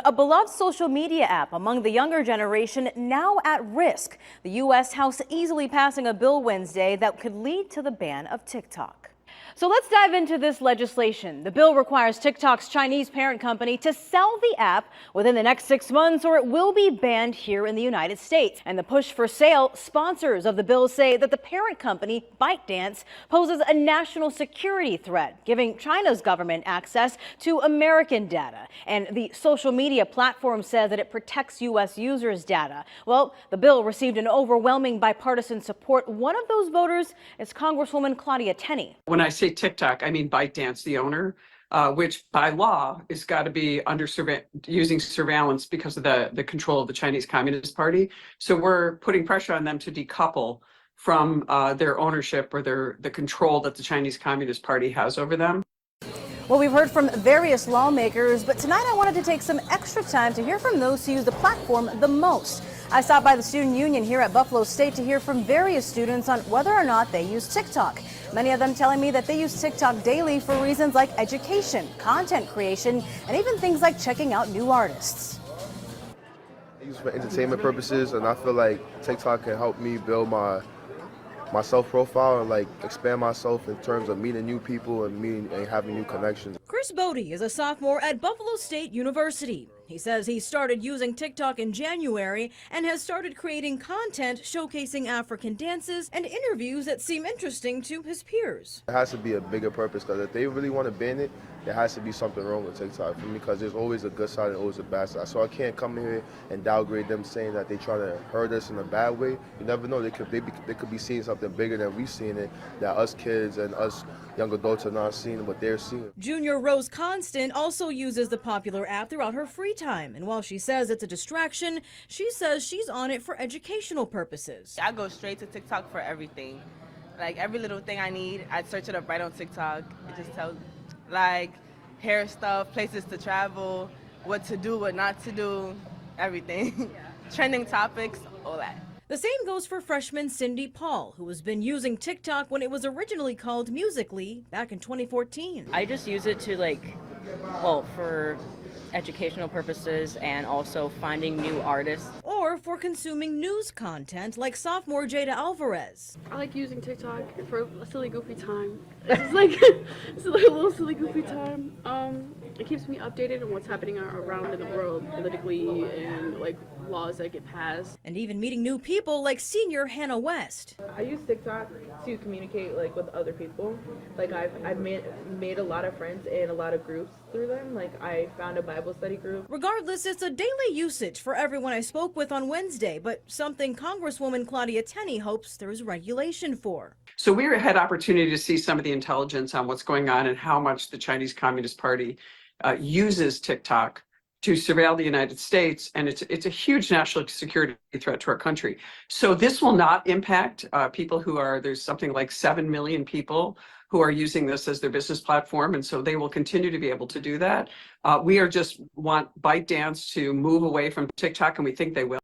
A beloved social media app among the younger generation now at risk. The U.S. House easily passing a bill Wednesday that could lead to the ban of TikTok. So let's dive into this legislation. The bill requires TikTok's Chinese parent company to sell the app within the next 6 months or it will be banned here in the United States. And the push for sale, sponsors of the bill say that the parent company, ByteDance, poses a national security threat, giving China's government access to American data. And the social media platform says that it protects U.S. users' data. Well, the bill received an overwhelming bipartisan support. One of those voters is Congresswoman Claudia Tenney. When I say TikTok, I mean ByteDance, the owner, which by law is got to be under using surveillance because of the control of the Chinese Communist Party. So we're putting pressure on them to decouple from their ownership or the control that the Chinese Communist Party has over them. Well, we've heard from various lawmakers, but tonight I wanted to take some extra time to hear from those who use the platform the most. I stopped by the student union here at Buffalo State to hear from various students on whether or not they use TikTok. Many of them telling me that they use TikTok daily for reasons like education, content creation, and even things like checking out new artists. I use it for entertainment purposes, and I feel like TikTok can help me build my self-profile and like expand myself in terms of meeting new people and having new connections. Chris Bodie is a sophomore at Buffalo State University. He says he started using TikTok in January and has started creating content showcasing African dances and interviews that seem interesting to his peers. It has to be a bigger purpose, because if they really want to ban it, there has to be something wrong with TikTok for me, because there's always a good side and always a bad side. So I can't come here and downgrade them saying that they try to hurt us in a bad way. You never know, they could be seeing something bigger than we've seen it, that us kids and us young adults are not seeing what they're seeing. Junior Rose Constant also uses the popular app throughout her free time, and while she says it's a distraction, she says she's on it for educational purposes. I go straight to TikTok for everything. Like every little thing I need, I search it up right on TikTok. It just tells like hair stuff, places to travel, what to do, what not to do, everything. Trending topics, all that. The same goes for freshman Cindy Paul, who has been using TikTok when it was originally called Musical.ly back in 2014. I just use it to for educational purposes and also finding new artists. Or for consuming news content like sophomore Jada Alvarez. I like using TikTok for a silly goofy time. It's like a little silly goofy time. It keeps me updated on what's happening around in the world politically and like laws that get passed. And even meeting new people like senior Hannah West. I use TikTok to communicate with other people. Like I've made a lot of friends in a lot of groups through them. Like I found a Bible study group. Regardless, it's a daily usage for everyone I spoke with on Wednesday, but something Congresswoman Claudia Tenney hopes there is regulation for. So we had opportunity to see some of the intelligence on what's going on and how much the Chinese Communist Party uses TikTok to surveil the United States, and it's a huge national security threat to our country. So this will not impact people there's something like 7 million people who are using this as their business platform, and so they will continue to be able to do that. We just want ByteDance to move away from TikTok, and we think they will.